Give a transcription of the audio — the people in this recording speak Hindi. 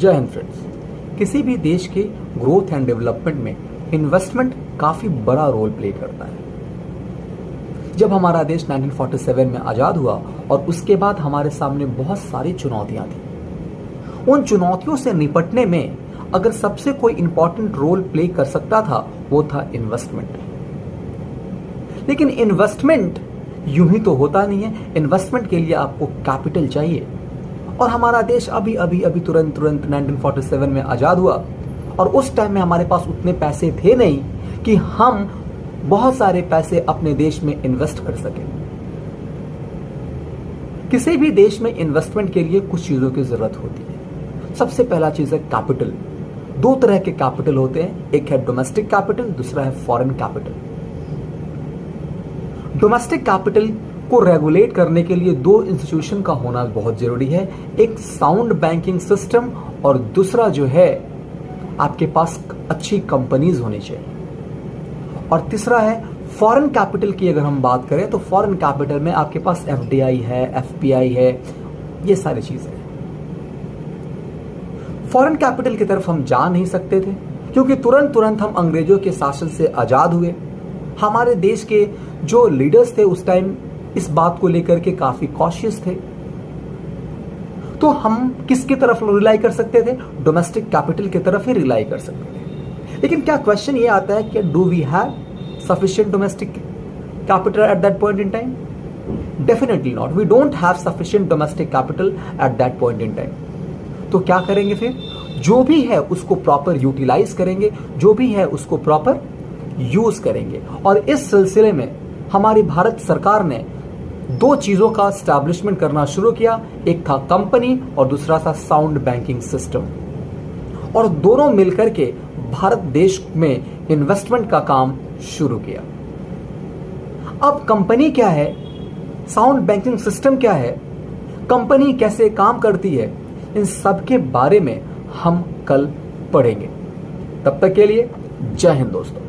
जय हिंद फ्रेंड्स। किसी भी देश के ग्रोथ एंड डेवलपमेंट में इन्वेस्टमेंट काफी बड़ा रोल प्ले करता है। जब हमारा देश 1947 में आजाद हुआ और उसके बाद हमारे सामने बहुत सारी चुनौतियां थी। उन चुनौतियों से निपटने में अगर सबसे कोई इंपॉर्टेंट रोल प्ले कर सकता था वो था इन्वेस्टमेंट। लेकिन इन्वेस्टमेंट यूं ही तो होता नहीं है। इन्वेस्टमेंट के लिए आपको कैपिटल चाहिए और हमारा देश अभी तुरंत 1947 में आजाद हुआ और उस टाइम में हमारे पास उतने पैसे थे नहीं कि हम बहुत सारे पैसे अपने देश में इन्वेस्ट कर सके। किसी भी देश में इन्वेस्टमेंट के लिए कुछ चीजों की जरूरत होती है। सबसे पहला चीज है कैपिटल। दो तरह के कैपिटल होते हैं, एक है डोमेस्टिक कैपिटल, दूसरा है फॉरेन कैपिटल। डोमेस्टिक कैपिटल को रेगुलेट करने के लिए दो इंस्टीट्यूशन का होना बहुत जरूरी है, एक साउंड बैंकिंग सिस्टम और दूसरा जो है आपके पास अच्छी कंपनीज होनी चाहिए। और तीसरा है फॉरेन कैपिटल की अगर हम बात करें तो फॉरेन कैपिटल में आपके पास एफडीआई है, एफपीआई है, ये सारी चीजें हैं। फॉरेन कैपिटल की तरफ हम जा नहीं सकते थे क्योंकि तुरंत हम अंग्रेजों के शासन से आजाद हुए। हमारे देश के जो लीडर्स थे उस टाइम इस बात को लेकर के काफी कॉशियस थे। तो हम किसकी तरफ रिलाई कर सकते थे? डोमेस्टिक कैपिटल की तरफ ही रिलाई कर सकते थे। लेकिन क्या क्वेश्चन ये आता है कि do we have sufficient domestic capital at that point in time? Definitely not. We don't have sufficient domestic capital at that point in time. तो क्या करेंगे फिर? जो भी है उसको प्रॉपर यूटिलाइज करेंगे, जो भी है उसको प्रॉपर यूज करेंगे। और इस सिलसिले में हमारी भारत सरकार ने दो चीजों का एस्टैब्लिशमेंट करना शुरू किया, एक था कंपनी और दूसरा था साउंड बैंकिंग सिस्टम। और दोनों मिलकर के भारत देश में इन्वेस्टमेंट का काम शुरू किया। अब कंपनी क्या है, साउंड बैंकिंग सिस्टम क्या है, कंपनी कैसे काम करती है, इन सब के बारे में हम कल पढ़ेंगे। तब तक के लिए जय हिंद दोस्तों।